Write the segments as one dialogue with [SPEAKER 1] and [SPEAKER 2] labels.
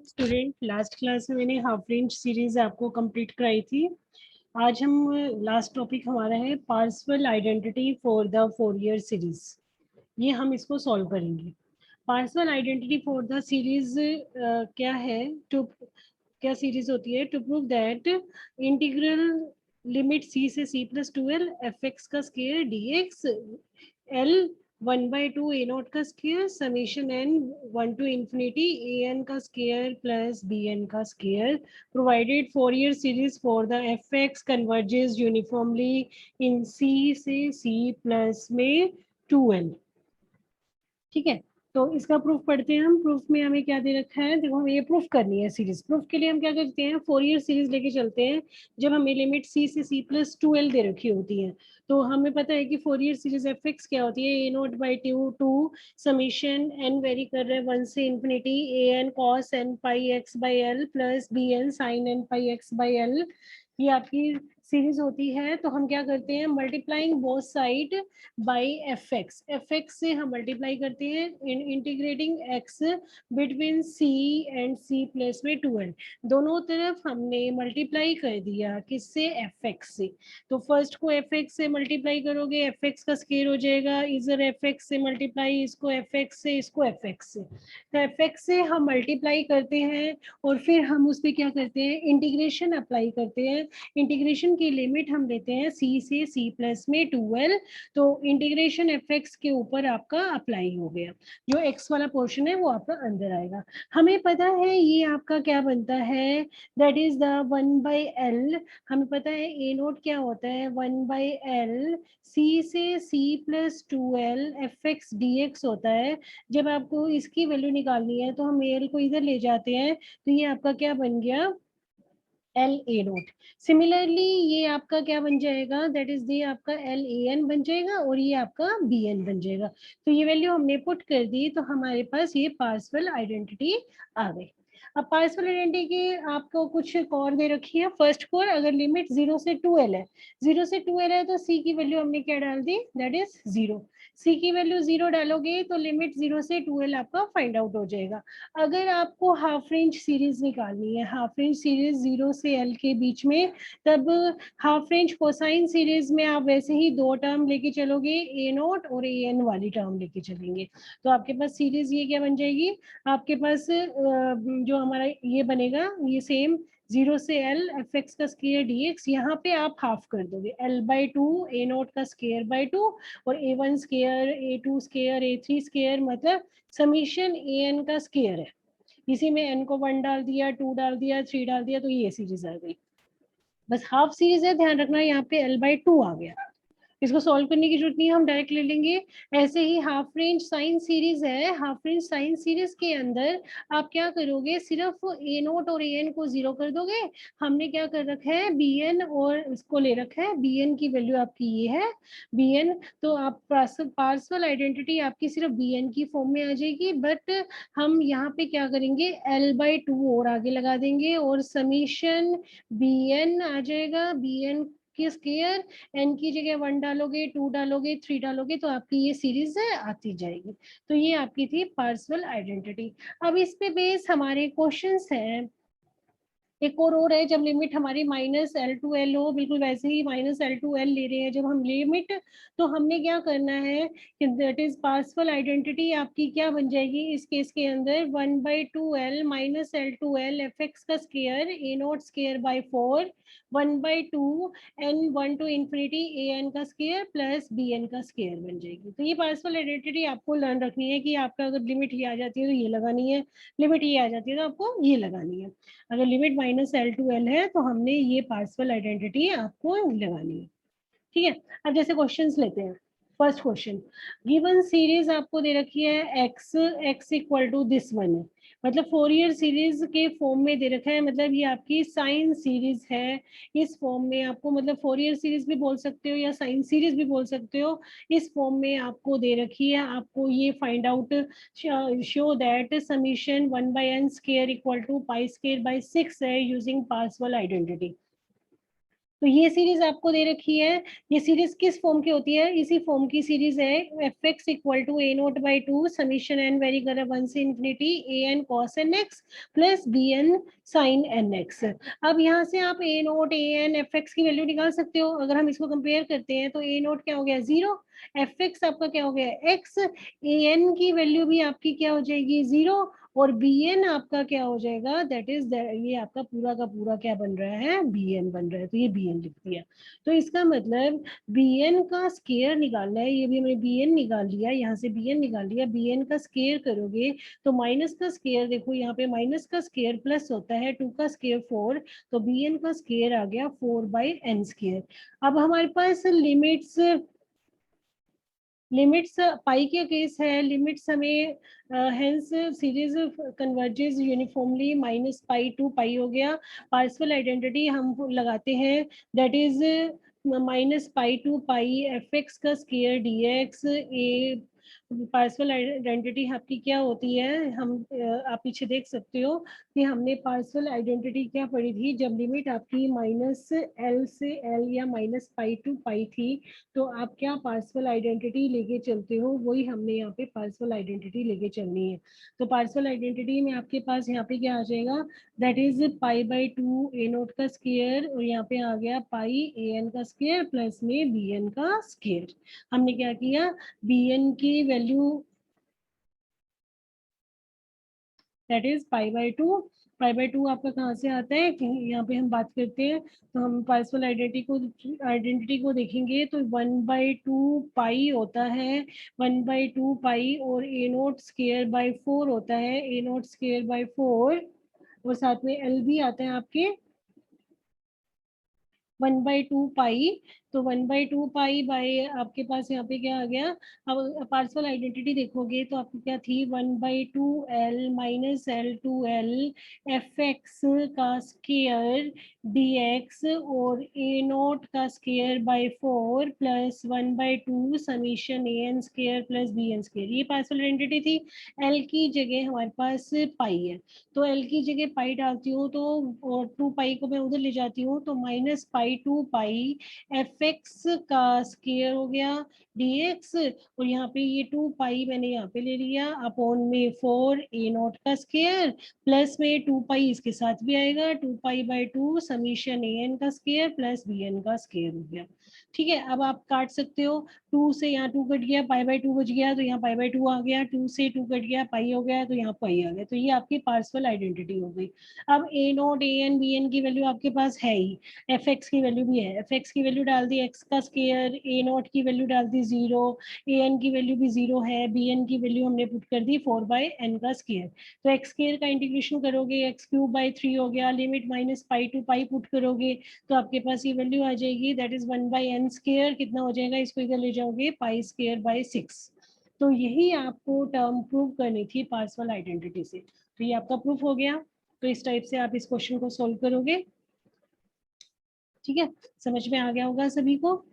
[SPEAKER 1] Student, last class में मैंने half range series आपको कंप्लीट कराई थी। आज हम लास्ट टॉपिक हमारा है Parseval identity for the Fourier series. ये हम इसको सॉल्व करेंगे। Parseval identity for the series क्या है? टू क्या सीरीज होती है? To prove that integral limit C से C plus 2l F x का square D X L 1/2 A naught का square summation N 1 to infinity A N का स्केयर प्लस बी एन का square provided Fourier series for the F X converges uniformly in C से C plus में 2l। ठीक है, तो इसका proof पढ़ते हैं हम। प्रूफ में हमें क्या दे रखा है? देखो, हमें ये प्रूफ करनी है सीरीज। प्रूफ के लिए हम क्या करते हैं? फोरियर सीरीज लेके चलते हैं। जब हमें लिमिट सी से सी प्लस 2l दे रखी होती है तो हमें पता है कि फोरियर सीरीज एफ एक्स क्या होती है? A naught by two summation N vary कर रहे हैं 1 से infinity A N cos N pi X by L plus B N sine N pi X by L. ये आपकी सीरीज होती है। तो हम क्या करते हैं? Multiplying both side by F X से हम मल्टीप्लाई करते हैं integrating X between C and C plus में 2l। दोनों तरफ हमने मल्टीप्लाई कर दिया किससे? एफ एक्स से। तो फर्स्ट को एफ एक्स से मल्टीप्लाई करोगे, एफ एक्स का स्केयर हो जाएगा इधर एफ एक्स से मल्टीप्लाई, इसको एफ एक्स से, इसको एफ एक्स से। तो एफ एक्स से हम मल्टीप्लाई करते हैं और फिर हम उस पर क्या करते हैं? इंटीग्रेशन अप्लाई करते हैं। इंटीग्रेशन की लिमिट हम लेते हैं सी से सी प्लस में 2l। तो इंटीग्रेशन एफ एक्स के ऊपर आपका अप्लाई हो गया। जो एक्स वाला पोर्शन है वो आपका अंदर आएगा। हमें पता है ये आपका क्या बनता है? That is the 1/l। हमें पता है ए नोट क्या होता है? 1/l सी से C plus 2l F X D X होता है। जब आपको इसकी वैल्यू निकालनी है तो हम एल को इधर ले जाते हैं, तो ये आपका क्या बन गया? L A note. सिमिलरली ये आपका क्या बन जाएगा? दैट इज ये आपका एल ए एन बन जाएगा और ये आपका बी एन बन जाएगा। तो ये वैल्यू हमने पुट कर दी तो हमारे पास ये पार्सवल आइडेंटिटी आ गई। अब पार्सवल आइडेंटिटी की आपको कुछ और दे रखी है। फर्स्ट कोर अगर लिमिट 0 से 2l है, 0 से 2l है तो सी की वैल्यू हमने क्या डाल दी? That is 0। सी की वैल्यू 0 डालोगे तो लिमिट 0 से 2l आपका फाइंड आउट हो जाएगा। अगर आपको हाफ रेंज सीरीज निकालनी है, हाफ रेंज सीरीज 0 से l के बीच में, तब हाफ रेंज कोसाइन सीरीज में आप वैसे ही दो टर्म लेके चलोगे, ए नोट और ए एन वाली टर्म लेके चलेंगे। तो आपके पास सीरीज ये क्या बन जाएगी? आपके पास जो हमारा ये बनेगा ये सेम 0 से l एफ एक्स का स्केयर डी एक्स, यहाँ पे आप हाफ कर दोगे l/2 ए नोट का स्केयर बाई 2 और a1 square a2 square a3 square, मतलब समीशन ए एन का स्केयर है। इसी में n को 1 डाल दिया, 2 डाल दिया, 3 डाल दिया, तो ये सीरीज आ गई। बस हाफ सीरीज है, ध्यान रखना यहाँ पे l/2 आ गया। इसको सॉल्व करने की जरूरत नहीं है, हम डायरेक्ट ले लेंगे। ऐसे ही हाफ रेंज साइन सीरीज है। हाफ रेंज साइन सीरीज के अंदर आप क्या करोगे? सिर्फ ए नोट और ए एन को 0 कर दोगे। हमने क्या कर रखा है? बी एन और इसको ले रखा है। बी एन की वैल्यू आपकी ये है बी एन। तो आप पार्सवल आइडेंटिटी आपकी सिर्फ बी एन की फॉर्म में आ जाएगी। बट हम यहाँ पे क्या करेंगे? l/2 और आगे लगा देंगे और समीशन बी एन आ जाएगा। बी एन की स्केयर, एन की जगह 1 डालोगे, 2 डालोगे, 3 डालोगे, तो आपकी ये सीरीज है आती जाएगी। तो ये आपकी थी पार्सवल आइडेंटिटी। अब इस पे बेस हमारे क्वेश्चंस हैं। एक और है, जब लिमिट हमारी -l/2l हो, बिल्कुल वैसे ही -l/2l ले रहे हैं जब हम लिमिट, तो हमने क्या करना है कि दैट इज पार्सवल आइडेंटिटी आपकी क्या बन जाएगी इस केस के अंदर? 1/2l -l/2l एफ एक्स का square a naught square by 4 1/2 n 1 to infinity A N का स्केयर प्लस बी एन का स्केयर बन जाएगी। तो ये पार्सवल आइडेंटिटी आपको लर्न रखनी है कि आपका अगर लिमिट ये आ जाती है तो ये लगानी है, लिमिट ये आ जाती है तो आपको ये लगानी है। अगर लिमिट -l/2l है तो हमने ये पार्सवल आइडेंटिटी आपको लगानी है। ठीक है, अब जैसे क्वेश्चंस लेते हैं। फर्स्ट क्वेश्चन, गिवन सीरीज आपको दे रखी है x equal to this one है, मतलब फोरियर सीरीज के फॉर्म में दे रखा है, मतलब ये आपकी साइन सीरीज है इस फॉर्म में। आपको मतलब फोरियर सीरीज भी बोल सकते हो या साइन सीरीज भी बोल सकते हो। इस फॉर्म में आपको दे रखी है। आपको ये find out show that summation 1/n square equal to pi square by 6 है यूजिंग पार्सवल आइडेंटिटी। तो ये सीरीज आपको दे रखी है, ये सीरीज किस फॉर्म की होती है, इसी फॉर्म की सीरीज है, F X equal to A naught by two summation N vary कर 1 से infinity A N cos N X plus B N sine N X. अब यहाँ से आप A naught A N F X की value निकाल सकते हो। अगर हम इसको कंपेयर करते हैं तो ए नोट क्या हो गया 0, एफ एक्स आपका क्या हो गया एक्स, ए एन की वैल्यू भी आपकी क्या हो जाएगी 0, और बी एन आपका क्या हो जाएगा, दैट इज ये आपका पूरा का पूरा क्या बन रहा है, बी एन बन रहा है। तो ये बी एन लिख दिया। तो इसका मतलब बी एन का स्केयर निकालना है, ये भी हमने बी एन निकाल लिया, यहाँ से बी एन निकाल लिया। बी एन का स्केयर करोगे तो माइनस का स्केयर, देखो यहाँ पे माइनस का स्केयर प्लस होता है, 2 का स्केयर 4, तो बी एन का स्केयर आ गया 4/n स्केयर। अब हमारे पास लिमिट्स पाई के केस है, लिमिट्स हमें hence series converges uniformly minus pi to pi हो गया। पार्शियल आइडेंटिटी हम लगाते हैं, that is minus pi to pi F x का square D X. A partial identity आपकी क्या होती है, हम आप पीछे देख सकते हो कि हमने पार्शियल आइडेंटिटी क्या पढ़ी थी, जब लिमिट आपकी माइनस एल से एल या माइनस पाई टू पाई थी, तो आप क्या पार्शियल आइडेंटिटी लेके चलते हो, वही हमने यहाँ पे पार्शियल आइडेंटिटी लेके चलनी है। तो पार्शियल आइडेंटिटी में आपके पास यहाँ पे क्या आ जाएगा, that is pi by to A naught का स्केयर, और यहाँ पे आ गया पाई ए एन का स्केयर प्लस में बी एन का स्केयर। हमने क्या किया, बी एन की value that is pi by to आपका कहाँ से आता है, यहाँ पे हम बात करते हैं तो हम पार्शियल आइडेंटिटी को देखेंगे तो 1/2 पाई होता है, 1/2 पाई, और ए नोट स्केयर बाई 4 होता है, ए नोट स्केयर बाई 4, और साथ में एल भी आता है आपके 1/2 पाई। तो 1/2 पाई बाय आपके पास यहाँ पे क्या आ गया, अब पार्शियल आइडेंटिटी देखोगे तो आपकी क्या थी, 1/2 L minus L2L F x का स्केयर डी एक्स, और ए नोट का square by 4 plus 1/2 summation A N square plus B N square. ये पार्शियल आइडेंटिटी थी। एल की जगह हमारे पास पाई है, तो एल की जगह पाई डालती हूँ तो, और 2 पाई को मैं उधर ले जाती हूँ तो minus pi to pi F x का स्केयर हो गया dx, और यहाँ पे ये 2 पाई मैंने यहाँ पे ले लिया अपॉन में 4 ए नोट का स्केयर प्लस में 2 पाई इसके साथ भी आएगा, 2 pi by two summation A N का स्केयर प्लस बी एन का स्केयर हो गया। ठीक है, अब आप काट सकते हो, 2 से यहाँ 2 कट गया, पाई बाई टू बच गया तो यहाँ पाई बाई टू आ गया, 2 से 2 कट गया, पाई हो गया तो यहाँ पाई आ गया। तो ये आपकी पार्शियल आइडेंटिटी हो गई। अब ए naught A N B N की वैल्यू आपके पास है ही, एफ एक्स की वैल्यू भी है, एफ एक्स की वैल्यू डाल दी एक्स का स्केयर, ए नोट की वैल्यू डाल दी 0, ए एन की वैल्यू भी 0 है, बी एन की वैल्यू हमने पुट कर दी 4/n का स्केयर। तो एक्स स्केयर का इंटीग्रेशन करोगे, एक्स क्यूब बाई 3 हो गया, limit minus pi to pi put करोगे तो आपके पास ये वैल्यू आ जाएगी, दैट इज 1/n स्केयर, कितना हो जाएगा, इसको इधर ले जाओगे पाई स्केयर बाई 6। तो यही आपको टर्म प्रूव करनी थी पार्शियल आइडेंटिटी से। तो ये आपका प्रूफ हो गया। तो इस टाइप से आप इस क्वेश्चन को सोल्व करोगे। ठीक है, समझ में आ गया होगा सभी को।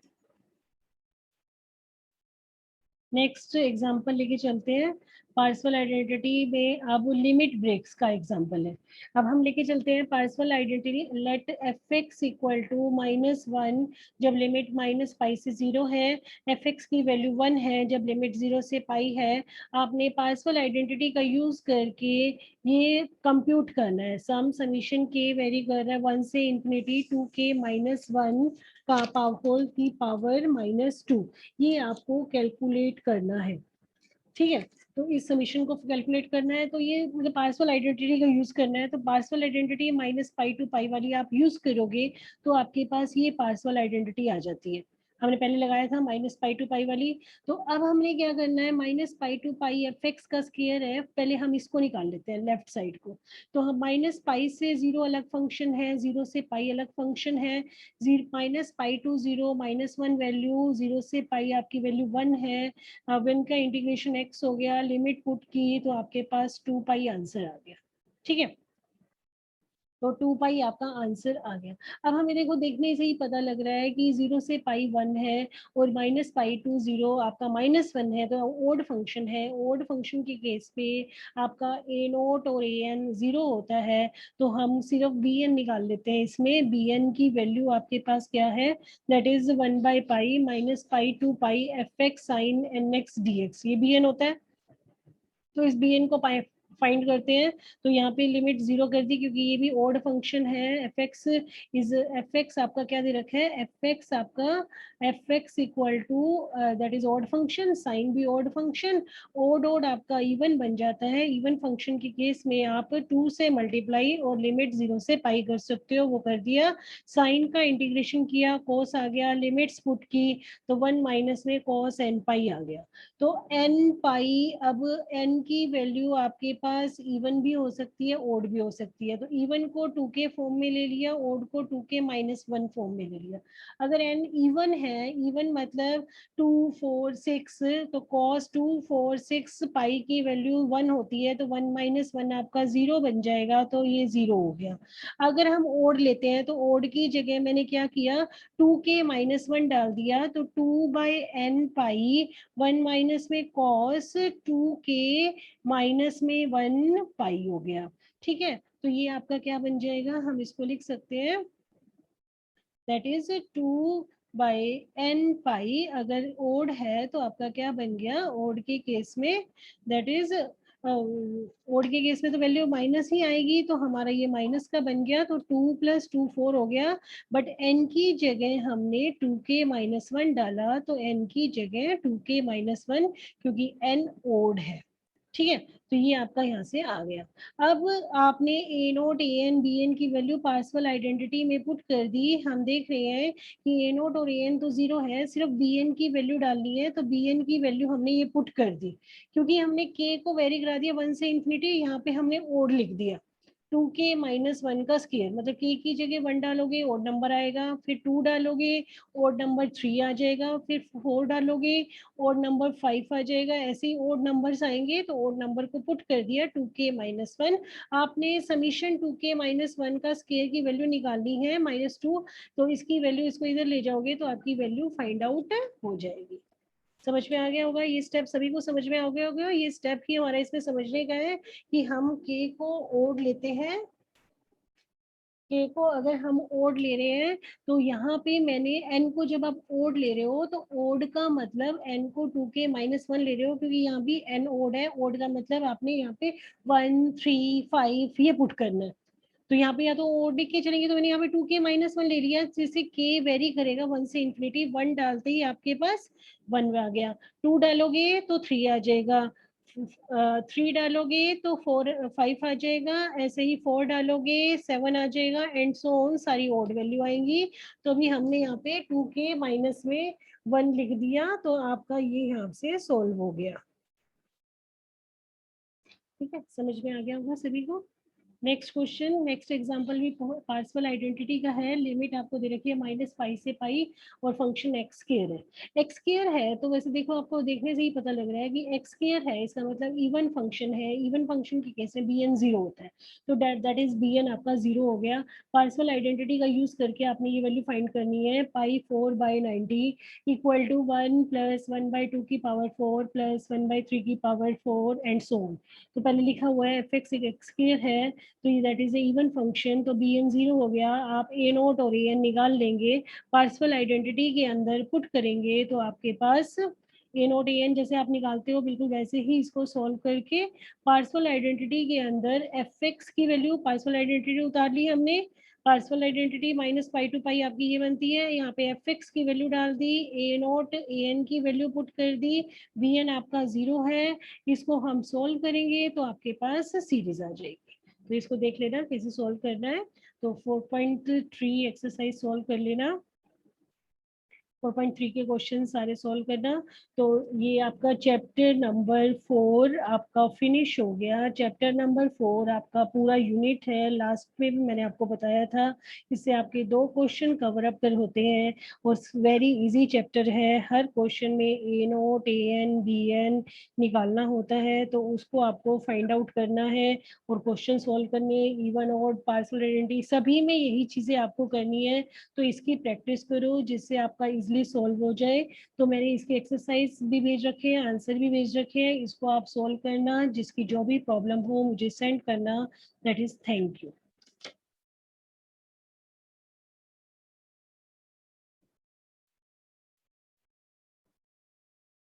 [SPEAKER 1] नेक्स्ट एग्जांपल लेके चलते हैं। पार्शियल आइडेंटिटी में अब लिमिट ब्रेक्स का एग्जांपल है। अब हम लेके चलते हैं partial identity, let F X equal to -1 जब लिमिट माइनस पाई से 0 है, एफ एक्स की वैल्यू 1 है जब लिमिट 0 से पाई है। आपने पार्शियल आइडेंटिटी का यूज करके ये कंप्यूट करना है, सम समीशन के वेरी कर रहा है 1 से इंफिनिटी 2k-1 का होल की पावर -2, ये आपको कैलकुलेट करना है। ठीक है, तो इस समीशन को कैलकुलेट करना है तो ये मतलब पार्शियल आइडेंटिटी का यूज करना है। तो partial identity minus pi to pi वाली आप यूज करोगे तो आपके पास ये पार्शियल आइडेंटिटी आ जाती है। हमने पहले लगाया था माइनस पाई टू पाई वाली। तो अब हमने क्या करना है, minus pi to pi F x का स्केयर है, पहले हम इसको निकाल लेते हैं लेफ्ट साइड को। तो हम माइनस पाई से 0 अलग फंक्शन है, 0 से पाई अलग फंक्शन है, माइनस पाई टू 0 -1 वैल्यू, 0 से पाई आपकी वैल्यू 1 है। अब इनका इंटीग्रेशन x हो गया, लिमिट पुट की तो आपके पास 2 पाई आंसर आ गया। ठीक है, तो 2 पाई आपका आंसर आ गया। अब हमें देखो देखने से ही पता लग रहा है कि 0 से पाई 1 है और माइनस पाई टू 0 आपका -1 है, तो ओड फंक्शन है। ओड फंक्शन के केस पे आपका ए नोट और ए एन 0 होता है, तो हम सिर्फ बी एन निकाल लेते हैं। इसमें बी एन की वैल्यू आपके पास क्या है, that is 1 by pi minus pi to pi F X sine N X D X, ये बी एन होता है। तो इस बी एन को फाइंड करते हैं। तो यहाँ पे लिमिट 0 कर दी, क्योंकि ये भी ओड फंक्शन है। F X is, F X आपका क्या दे रखा है, एफ एक्स आपका F X equal to that is odd function, sine भी ओड फंक्शन, ओड ओड आपका इवन बन जाता है। इवन फंक्शन के केस में आप 2 से मल्टीप्लाई और लिमिट 0 से पाई कर सकते हो, वो कर दिया। साइन का इंटीग्रेशन किया, कोस आ गया, लिमिट्स पुट की, तो 1 माइनस में कोस एन पाई आ गया। तो एन पाई, अब एन की वैल्यू आपके पास इवन भी हो सकती है, ओड भी हो सकती है। तो इवन को 2 के फॉर्म में ले लिया, ओड को 2 के -1 फॉर्म में ले लिया। अगर एन इवन है, इवन मतलब 2 4 6, तो cos 2 4 6 पाई की वैल्यू 1 होती है, तो 1 -1 आपका 0 बन जाएगा, तो ये 0 हो गया। अगर हम ओड लेते हैं, तो ओड की जगह मैंने क्या किया, 2 के -1 डाल दिया, तो 2 बाई एन पाई 1 माइनस में कॉस 2 के माइनस में 1 पाई हो गया। ठीक है, तो ये आपका क्या बन जाएगा, हम इसको लिख सकते हैं दैट इज 2 बाई एन पाई। अगर ओड है तो आपका क्या बन गया, ओड के केस में दैट इज, ओड के केस में तो वैल्यू माइनस ही आएगी, तो हमारा ये माइनस का बन गया, तो 2 + 2 4 हो गया। बट एन की जगह हमने 2 के -1 डाला, तो एन की जगह 2 के -1, क्योंकि एन ओड है। ठीक है, तो ये आपका यहाँ से आ गया। अब आपने ए naught A N B N की वैल्यू पार्सवल आइडेंटिटी में पुट कर दी। हम देख रहे हैं कि ए नोट और ए एन तो 0 है, सिर्फ बी एन की वैल्यू डालनी है, तो बी एन की वैल्यू हमने ये पुट कर दी। क्योंकि हमने के को वेरी करा दिया 1 से इन्फिनिटी, यहाँ पे हमने ओड लिख दिया। 2 के -1 का स्केयर, मतलब के की जगह 1 डालोगे ओड नंबर आएगा, फिर 2 डालोगे ओड नंबर 3 आ जाएगा, फिर 4 डालोगे ओड नंबर 5 आ जाएगा। ऐसे ही ओड नंबर्स आएंगे, तो ओड नंबर को पुट कर दिया 2 के -1। आपने समीशन 2 के -1 का स्केयर की वैल्यू निकालनी है -2, तो इसकी वैल्यू, इसको इधर ले जाओगे तो आपकी वैल्यू फाइंड आउट हो जाएगी। समझ में आ गया होगा, ये स्टेप सभी को समझ में आ गया होगा। ये स्टेप ही हमारा इसमें समझने का है कि हम के को ओड लेते हैं। के को अगर हम ओड ले रहे हैं, तो यहाँ पे मैंने एन को, जब आप ओड ले रहे हो, तो ओड का मतलब एन को 2 के -1 ले रहे हो, क्योंकि यहाँ भी एन ओड है। ओड का मतलब आपने यहाँ पे 1 3 5 ये पुट करना है। तो यहाँ पे या तो ओड लिख के चलेंगे, तो मैंने यहाँ पे 2 के -1 ले लिया, जिससे के वेरी करेगा 1 से इन्फिनिटी। 1 डालते ही आपके पास 1 आ गया, 2 डालोगे तो 3 आ जाएगा, 3 डालोगे तो 4 5 आ जाएगा, ऐसे ही 4 डालोगे 7 आ जाएगा, एंड सो ऑन, सारी ओड वैल्यू आएंगी। तो अभी हमने यहाँ पे 2 के माइनस में 1 लिख दिया, तो आपका ये यहाँ से सोल्व हो गया। ठीक है, समझ में आ गया होगा सभी को। नेक्स्ट क्वेश्चन, नेक्स्ट एग्जांपल भी पार्सवल आइडेंटिटी का है। लिमिट आपको दे रखी है -पाई से पाई, और फंक्शन एक्स स्क्वायर है। एक्स स्क्वायर है तो वैसे देखो, आपको देखने से ही पता लग रहा है कि एक्स स्क्वायर है, इसका मतलब इवन फंक्शन है। इवन फंक्शन के केस में बी एन 0 होता है, तो दैट इज बी एन आपका 0 हो गया। पार्सवल आइडेंटिटी का यूज करके आपने ये वैल्यू फाइंड करनी है, पाई 4/90 इक्वल टू 1 + 1/2 की पावर 4 + 1/3 की पावर 4 एंड सो ऑन। तो पहले लिखा हुआ है एफ एक्स एक्स स्क्वायर है, तो that is a even function, तो बी एन 0 हो गया। आप ए नोट और ए एन निकाल लेंगे, पार्सवल आइडेंटिटी के अंदर पुट करेंगे, तो आपके पास ए नोट ए एन जैसे आप निकालते हो, बिल्कुल वैसे ही इसको सॉल्व करके पार्सवल आइडेंटिटी के अंदर एफ एक्स की वैल्यू, पार्सवल आइडेंटिटी उतार ली हमने, पार्सवल आइडेंटिटी -पाई टू पाई आपकी ये बनती है। यहाँ पे एफ एक्स की वैल्यू डाल दी, ए नोट ए एन की वैल्यू पुट कर दी, बी एन आपका 0 है। इसको हम सॉल्व करेंगे तो आपके पास सीरीज आ जाएगी। तो इसको देख लेना कैसे सॉल्व करना है। तो 4.3 एक्सरसाइज सॉल्व कर लेना। 4.3 के क्वेश्चन सारे सॉल्व करना। तो ये आपका चैप्टर नंबर 4 आपका फिनिश हो गया। चैप्टर नंबर 4 आपका पूरा यूनिट है, लास्ट में भी मैंने आपको बताया था। इससे आपके 2 क्वेश्चन कवर अप कर होते हैं और वेरी इजी चैप्टर है। हर क्वेश्चन में ए naught, A N, B N निकालना होता है, तो उसको आपको फाइंड आउट करना है और क्वेश्चन सॉल्व करने, इवन ऑड, पार्शियल आइडेंटिटी, सभी में यही चीजें आपको करनी है। तो इसकी प्रैक्टिस करो जिससे आपका इजिली सॉल्व हो जाए। तो मैंने इसके एक्सरसाइज भी भेज रखे हैं, आंसर भी भेज रखे हैं, इसको आप सॉल्व करना। जिसकी जो भी प्रॉब्लम हो मुझे सेंड करना। That is thank you.